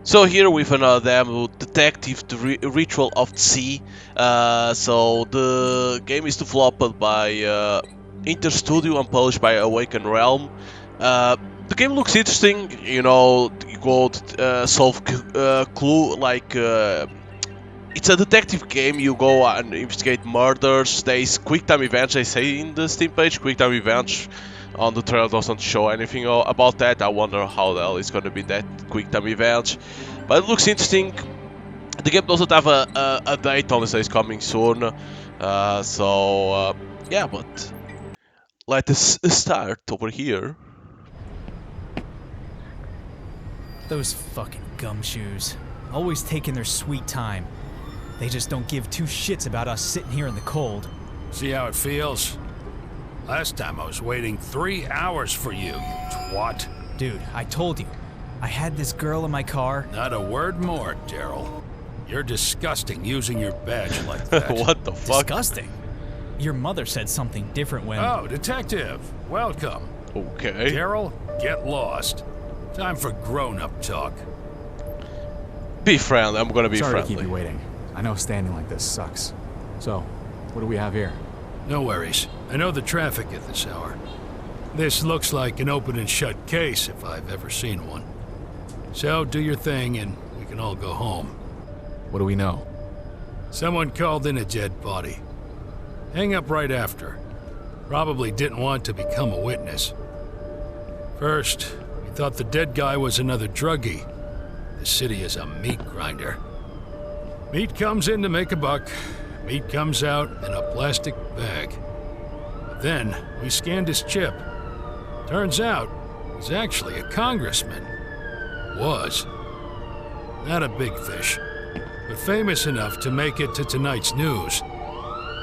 So here with another demo, Detective the Ritual of the Sea. So the game is developed by Interstudio and published by Awaken Realm. The game looks interesting. You know, you go to, solve clue like it's a detective game. You go and investigate murders. There's quick time events. They say in the Steam page, quick time events. On the trailer doesn't show anything about that. I wonder how the hell it's gonna be that quick time event. But it looks interesting. The game doesn't have a date on it, so it's coming soon. Yeah, but let us start over here. Those fucking gumshoes. Always taking their sweet time. They just don't give two shits about us sitting here in the cold. See how it feels? Last time I was waiting 3 hours for you, twat. Dude, I told you. I had this girl in my car. Not a word more, Daryl. You're disgusting using your badge like that. What the fuck? Disgusting. Your mother said something different when... Oh, detective. Welcome. Okay. Daryl, get lost. Time for grown-up talk. Be friendly. I'm gonna be Sorry friendly. to keep you waiting. I know standing like this sucks. So, what do we have here? No worries. I know the traffic at this hour. This looks like an open and shut case if I've ever seen one. So do your thing and we can all go home. What do we know? Someone called in a dead body. Hang up right after. Probably didn't want to become a witness. First, we thought the dead guy was another druggie. The city is a meat grinder. Meat comes in to make a buck. Meat comes out in a plastic bag. But then, we scanned his chip. Turns out, he's actually a congressman. Was. Not a big fish, but famous enough to make it to tonight's news.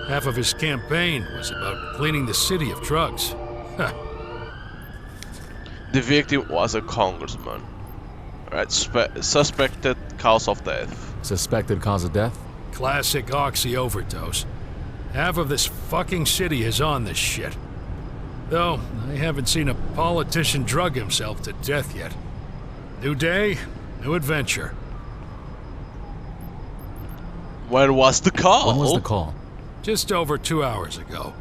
Half of his campaign was about cleaning the city of drugs. The victim was a congressman. Right, suspected cause of death. Suspected cause of death? Classic oxy overdose. Half of this fucking city is on this shit. Though, I haven't seen a politician drug himself to death yet. New day, new adventure. When was the call? When was the call? Just over 2 hours ago.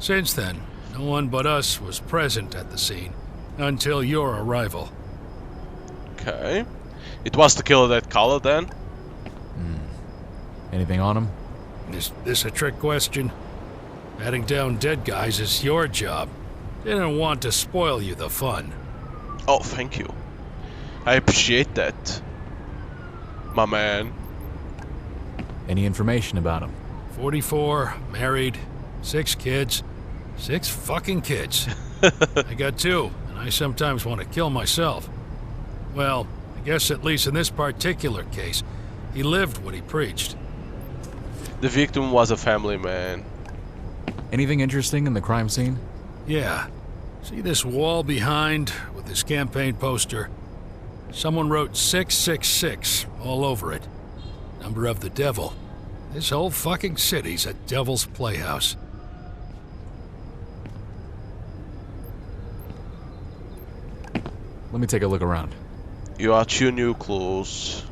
Since then, no one but us was present at the scene. Until your arrival. Okay. It was the killer that called then? Anything on him? Is this a trick question? Batting down dead guys is your job. Didn't want to spoil you the fun. Oh, thank you. I appreciate that. My man. Any information about him? 44, married, 6 kids. 6 fucking kids. I got 2, and I sometimes want to kill myself. Well, I guess at least in this particular case, he lived what he preached. The victim was a family man. Anything interesting in the crime scene? Yeah. See this wall behind with this campaign poster? Someone wrote 666 all over it. Number of the devil. This whole fucking city's a devil's playhouse. Let me take a look around. You are 2 new clues.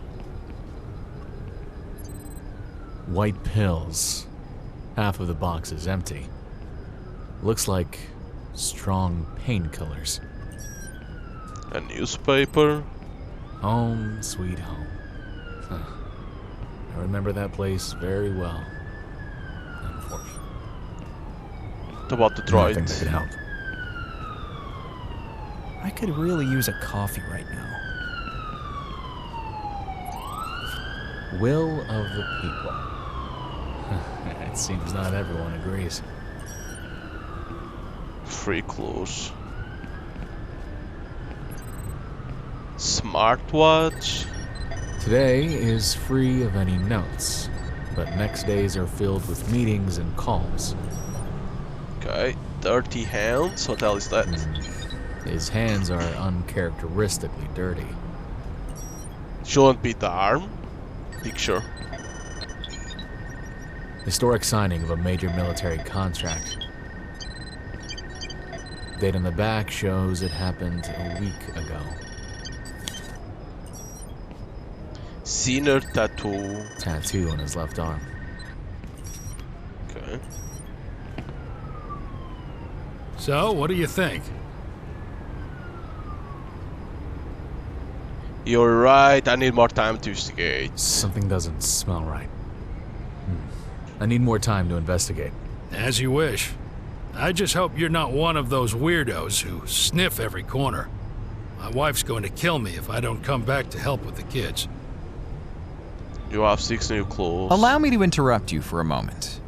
White pills. Half of the box is empty. Looks like strong painkillers. A newspaper. Home, sweet home. Huh. I remember that place very well. Unfortunately. What about the Nothing that droid? could help. I could really use a coffee right now. Will of the people. It seems not everyone agrees. 3 clues. Smartwatch. Today is free of any notes, but next days are filled with meetings and calls. Okay. Dirty hands. What the hell is that? His hands are uncharacteristically dirty. Shouldn't be the arm. Picture. Historic signing of a major military contract. Date on the back shows it happened a week ago. Sinner tattoo. Tattoo on his left arm. Okay. So, what do you think? You're right, I need more time to investigate. Something doesn't smell right. I need more time to investigate. As you wish. I just hope you're not one of those weirdos who sniff every corner. My wife's going to kill me if I don't come back to help with the kids. You have 6 new clues. Allow me to interrupt you for a moment.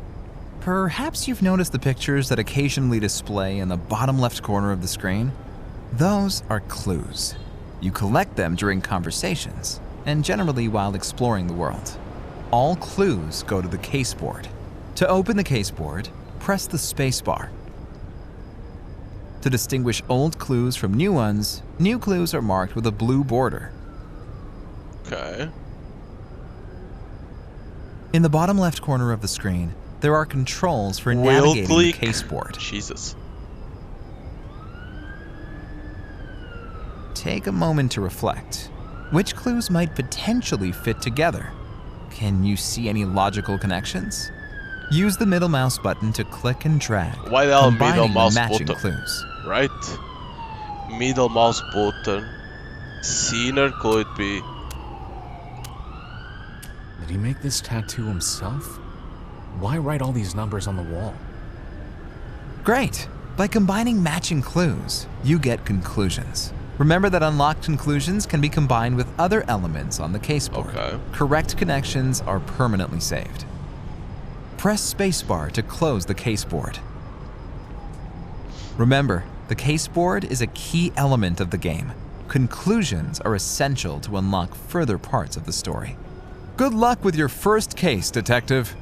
Perhaps you've noticed the pictures that occasionally display in the bottom left corner of the screen? Those are clues. You collect them during conversations, and generally while exploring the world. All clues go to the caseboard. To open the caseboard, press the spacebar. To distinguish old clues from new ones, new clues are marked with a blue border. Okay. In the bottom left corner of the screen, there are controls for Will navigating click. the caseboard. Jesus. Take a moment to reflect. Which clues might potentially fit together? Can you see any logical connections? Use the middle mouse button to click and drag, Why the middle combining the mouse matching button? clues. Right? Middle mouse button. Sinner could be. Did he make this tattoo himself? Why write all these numbers on the wall? Great! By combining matching clues, you get conclusions. Remember that unlocked conclusions can be combined with other elements on the caseboard. Okay. Correct connections are permanently saved. Press spacebar to close the caseboard. Remember, the caseboard is a key element of the game. Conclusions are essential to unlock further parts of the story. Good luck with your first case, detective.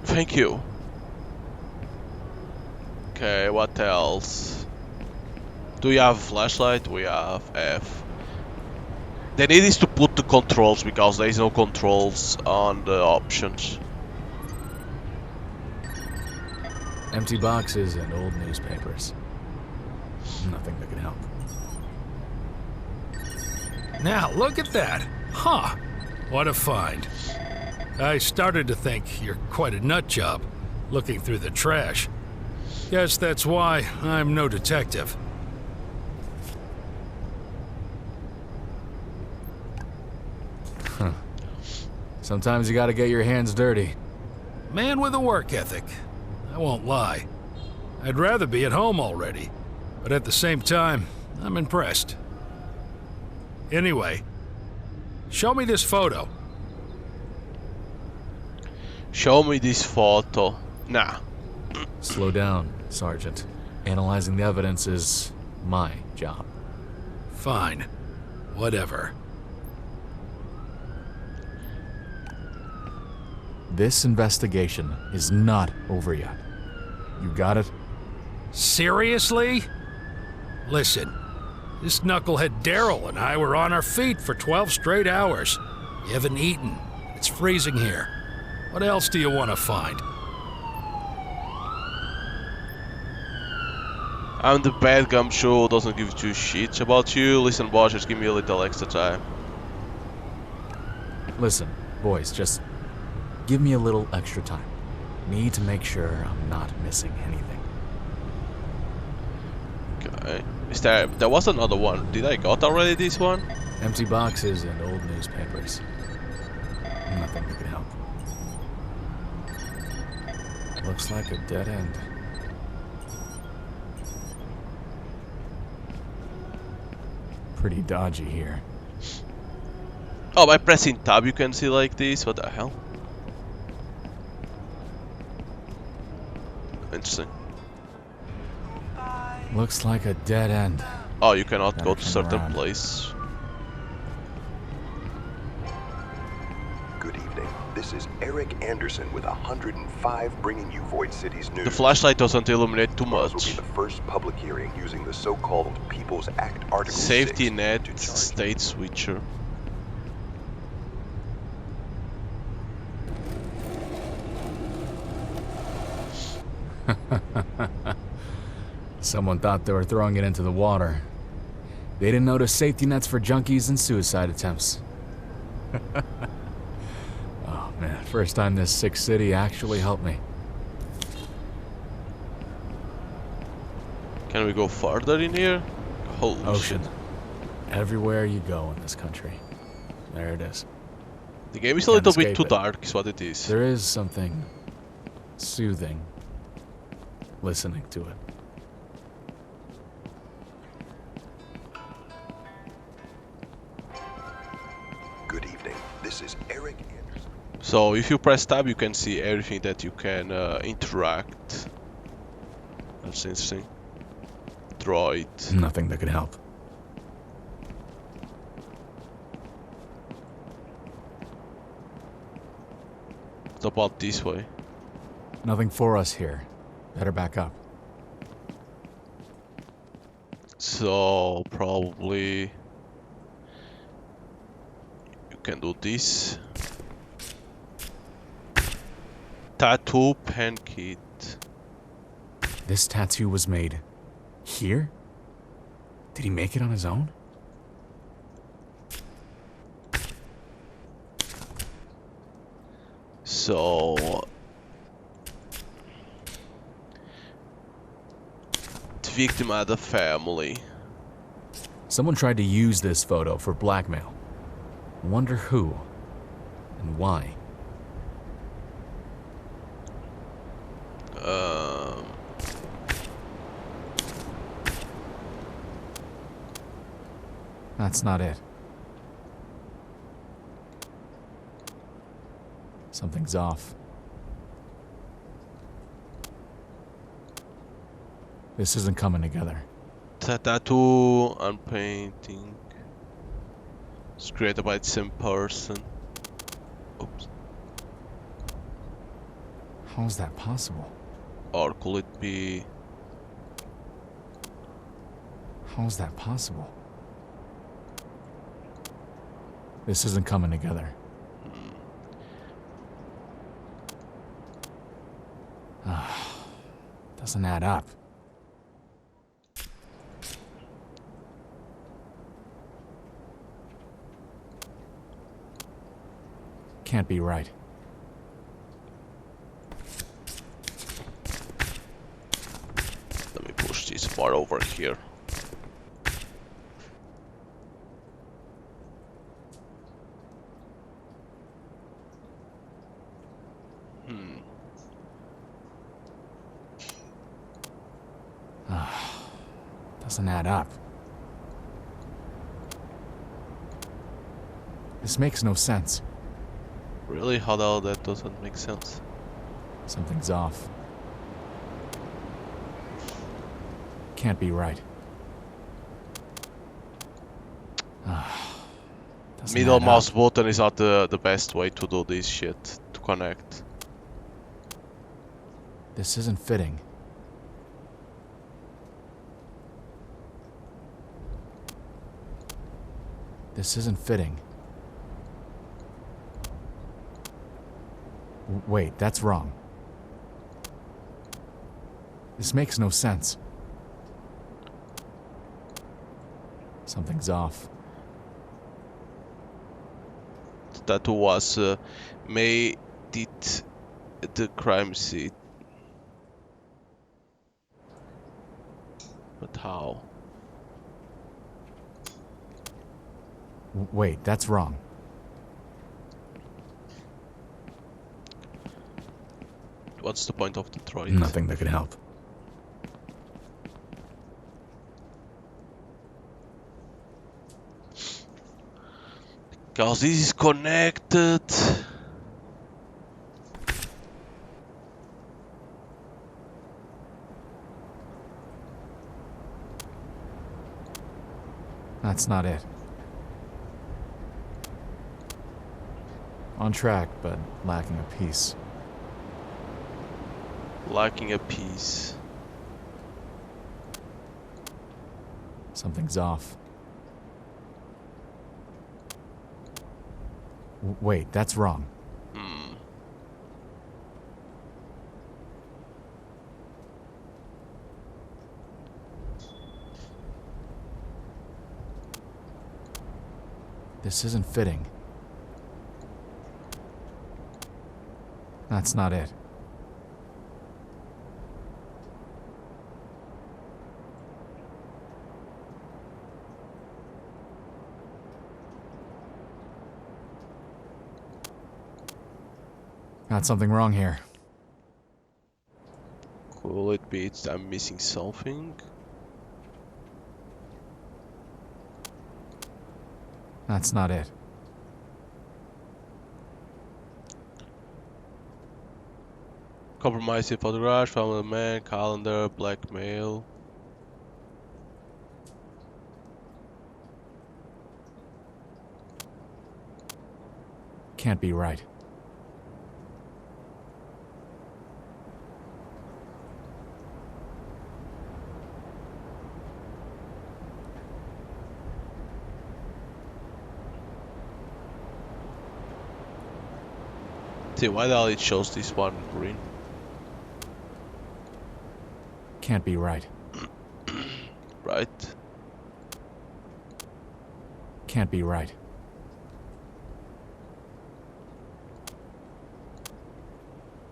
Thank you. Okay, what else? Do you have a flashlight? We have F. They need is to put the controls because there is no controls on the options. Empty boxes and old newspapers. Nothing that can help. Now, look at that. Huh. What a find. I started to think you're quite a nut job, looking through the trash. Guess that's why I'm no detective. Sometimes you gotta get your hands dirty. Man with a work ethic. I won't lie. I'd rather be at home already, but at the same time, I'm impressed. Anyway, show me this photo. Show me this photo. Nah. Slow down, Sergeant. Analyzing the evidence is my job. Fine. Whatever. This investigation is not over yet. You got it? Seriously? Listen, this knucklehead Daryl and I were on our feet for 12 straight hours. You haven't eaten. It's freezing here. What else do you want to find? I'm the bad gumshoe who doesn't give two shits about you. Listen, boss, just give me a little extra time. Listen, boys, just give me a little extra time. Need to make sure I'm not missing anything. Okay. There was another one. Did I got already this one? Empty boxes and old newspapers. Nothing that can help. Looks like a dead end. Pretty dodgy here. Oh, by pressing tab you can see like this. What the hell? Interesting. Looks like a dead end. Oh, you cannot Gotta go to turn certain around. place. Good evening. This is Eric Anderson with 105 bringing you Void City's news. The flashlight doesn't illuminate too Tomorrow's will much. be the first public hearing using the so-called People's Act Article Safety 6 net, to charge state switcher. Someone thought they were throwing it into the water. They didn't notice safety nets for junkies and suicide attempts. Oh man, first time this sick city actually helped me. Can we go further in here? Holy Ocean. shit. Everywhere you go in this country. There it is. The game is a Can't little bit escape too it. dark, is what it is. There is something soothing listening to it. Good evening. This is Eric Anderson. So if you press tab, you can see everything that you can interact. That's interesting. Droid. Nothing that could help. What about this way? Nothing for us here. Better back up. So probably you can do this. Tattoo pen kit. This tattoo was made here? Did he make it on his own? So the victim had a family. Someone tried to use this photo for blackmail. Wonder who and why. That's not it. Something's off. This isn't coming together. Tattoo and painting. It's created by the same person. Oops. How is that possible? Or could it be? How is that possible? This isn't coming together. Doesn't add up. Can't be right. Let me push this part over here. Doesn't add up. This makes no sense. Really? How the hell that doesn't make sense? Something's off. Can't be right. Doesn't Middle add up. mouse button is not the best way to do this shit, to connect. This isn't fitting. This isn't fitting. Wait, that's wrong. This makes no sense. Something's off. Tattoo was made it the crime scene. But how? Wait, that's wrong. What's the point of the droid? Nothing that could help. Because this is connected. That's not it. On track, but lacking a piece. Lacking a piece. Something's off. Wait, that's wrong. This isn't fitting. That's not it. Got something wrong here. Could it be I'm missing something? That's not it. Compromising photograph, family man, calendar, blackmail. Can't be right. See, why now it shows this one green? Can't be right. Right? Can't be right.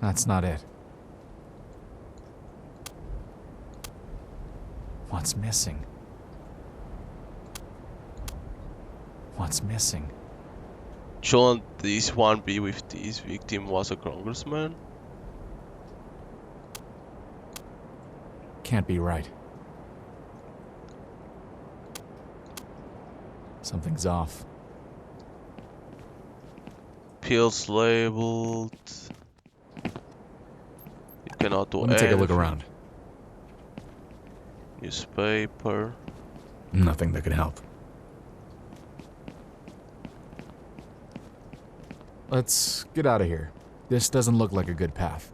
That's not it. What's missing? What's missing? Shouldn't this one be with this victim was a congressman? Can't be right. Something's off. Pills labeled. You cannot do Let me take a look anything. around. Newspaper. Nothing that could help. Let's get out of here. This doesn't look like a good path.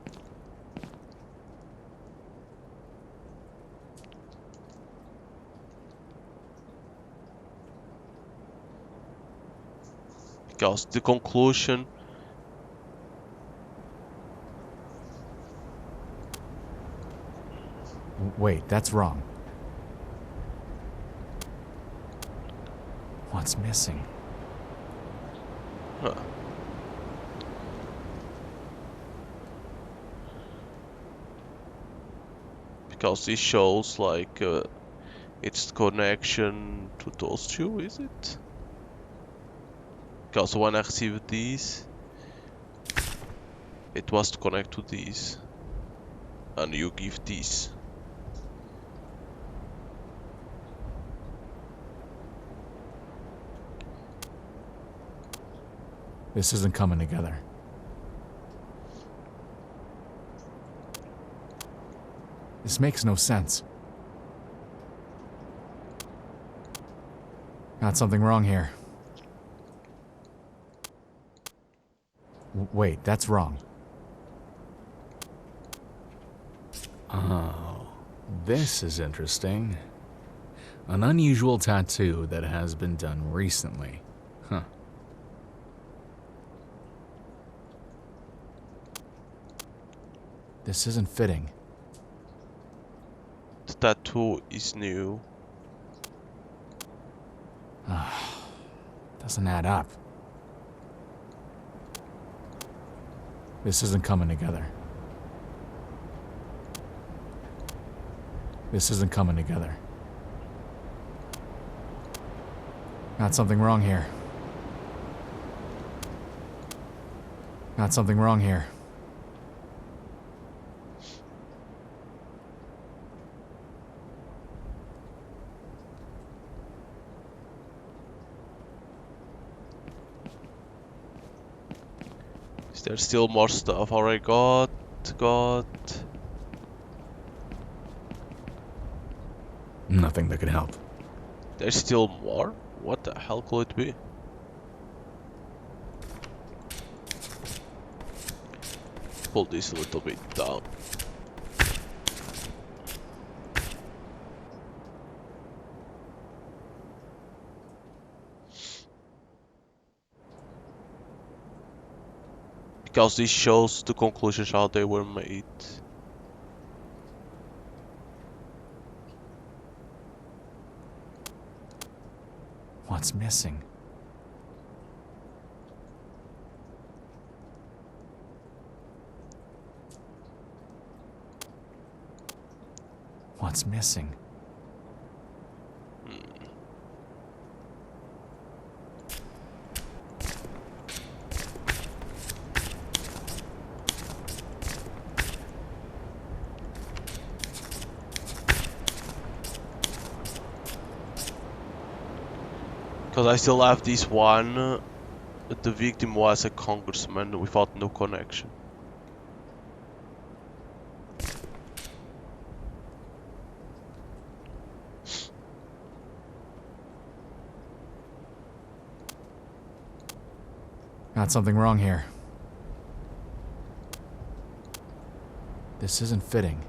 Because the conclusion. Wait, that's wrong. What's missing? Huh. Because this shows like its connection to those two, is it? Because when I received these, it was to connect to these, and you give these. This isn't coming together. This makes no sense. Got something wrong here. Wait, that's wrong. Oh, this is interesting. An unusual tattoo that has been done recently. Huh. This isn't fitting. The tattoo is new. Doesn't add up. This isn't coming together. This isn't coming together. Got something wrong here. Got something wrong here. Is there still more stuff? Already got. Nothing that could help. There's still more? What the hell could it be? Pull this a little bit down. Because this shows the conclusions how they were made. What's missing? What's missing? Because I still have this one. The victim was a congressman without no connection. Got something wrong here. This isn't fitting.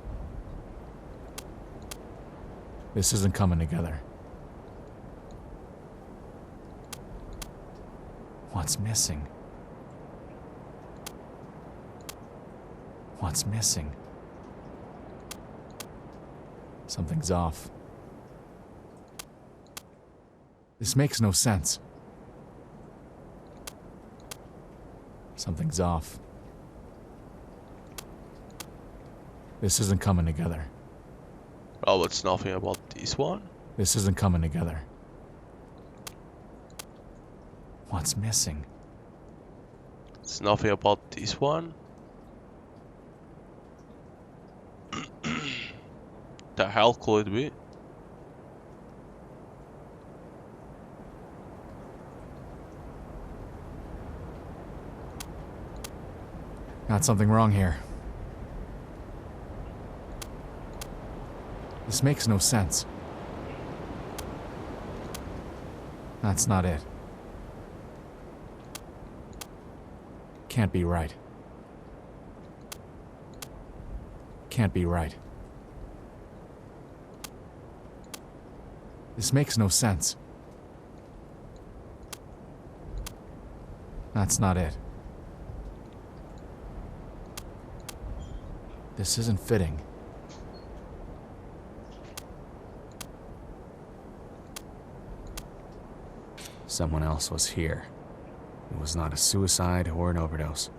This isn't coming together. What's missing? What's missing? Something's off. This makes no sense. Something's off. This isn't coming together. Oh, it's nothing about this one. This isn't coming together. What's missing? It's nothing about this one. The hell could it be? Got something wrong here. This makes no sense. That's not it. Can't be right. Can't be right. This makes no sense. That's not it. This isn't fitting. Someone else was here. It was not a suicide or an overdose.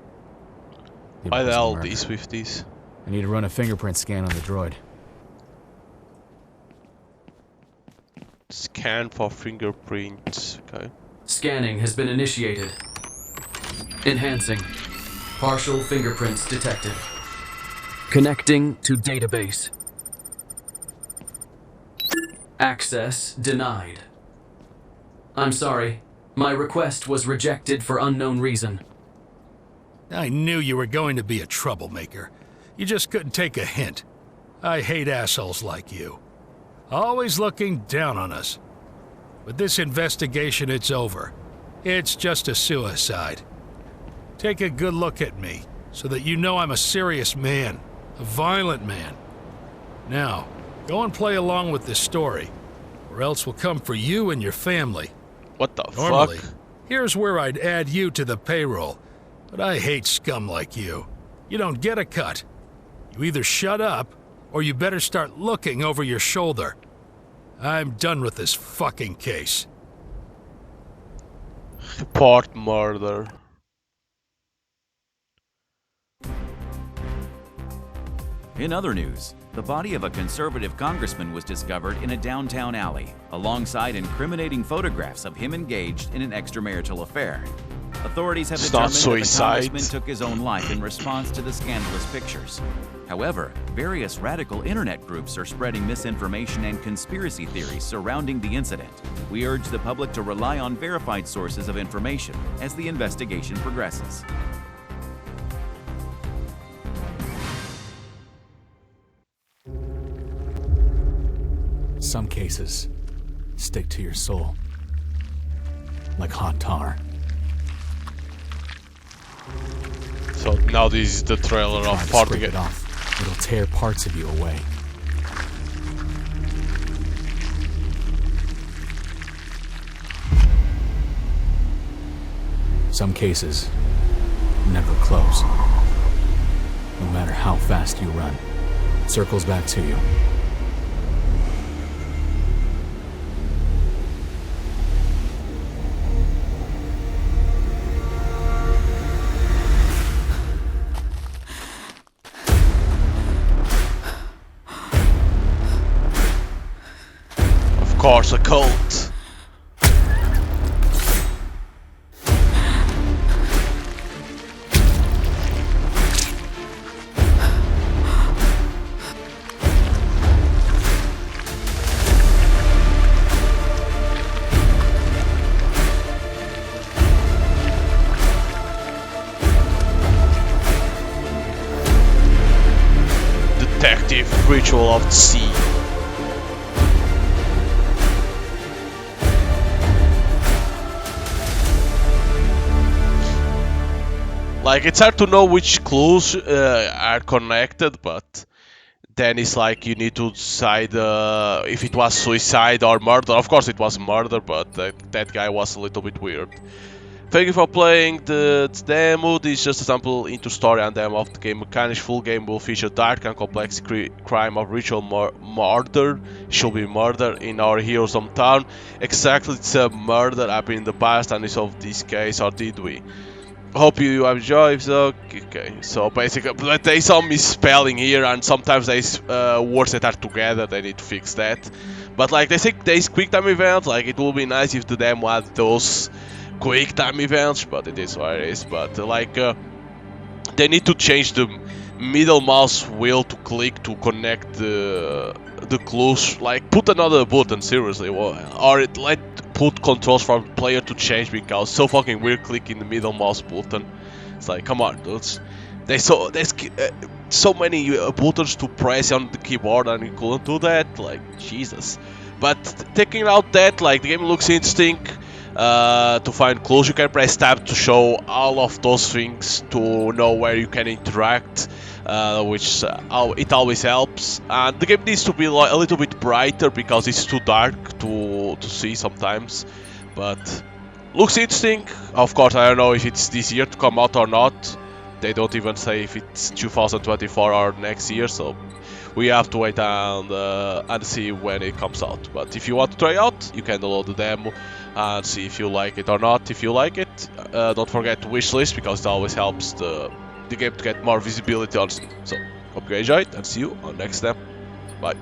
It Why was the a hell murder. these 50s? I need to run a fingerprint scan on the droid. Scan for fingerprints. Okay. Scanning has been initiated. Enhancing. Partial fingerprints detected. Connecting to database. Access denied. I'm sorry. My request was rejected for unknown reason. I knew you were going to be a troublemaker. You just couldn't take a hint. I hate assholes like you. Always looking down on us. With this investigation, it's over. It's just a suicide. Take a good look at me, so that you know I'm a serious man. A violent man. Now, go and play along with this story, or else we'll come for you and your family. What the Normally, fuck? here's where I'd add you to the payroll, but I hate scum like you. You don't get a cut. You either shut up, or you better start looking over your shoulder. I'm done with this fucking case. Report murder. In other news, the body of a conservative congressman was discovered in a downtown alley, alongside incriminating photographs of him engaged in an extramarital affair. Authorities have It's not determined that the suicide. congressman took his own life in response to the scandalous pictures. However, various radical internet groups are spreading misinformation and conspiracy theories surrounding the incident. We urge the public to rely on verified sources of information as the investigation progresses. Some cases stick to your soul. Like hot tar. So now this is the trailer Try of to part scrape it again. off. It'll tear parts of you away. Some cases never close. No matter how fast you run, it circles back to you. course, a cult. Detective Ritual of the Sea. Like, it's hard to know which clues are connected, but then it's like you need to decide if it was suicide or murder. Of course, it was murder, but that guy was a little bit weird. Thank you for playing the demo. This is just a sample into story and demo of the game mechanics. Full game will feature dark and complex crime of ritual murder. Should be murder in our hero's hometown. Exactly, it's a murder happened in the past and is of this case, or did we? Hope you enjoy. So, okay, so basically, but there's some misspelling here, and sometimes there's words that are together. They need to fix that. But like they say, there's quick time events. Like it will be nice if the demo had those quick time events, but it is what it is. But they need to change the middle mouse wheel to click to connect the clues. Like put another button, seriously, or put controls for the player to change, because so fucking weird clicking the middle mouse button. It's like, come on, dudes. There's so many buttons to press on the keyboard and you couldn't do that. Like Jesus. But taking out that, like the game looks interesting. To find clues, you can press tab to show all of those things to know where you can interact, which it always helps. And the game needs to be a little bit brighter because it's too dark to see sometimes. But looks interesting. Of course, I don't know if it's this year to come out or not. They don't even say if it's 2024 or next year, so we have to wait and see when it comes out. But if you want to try out, you can download the demo and see if you like it or not. If you like it, don't forget to wishlist, because it always helps the game to get more visibility on Steam. So hope you enjoyed and see you on next step. Bye.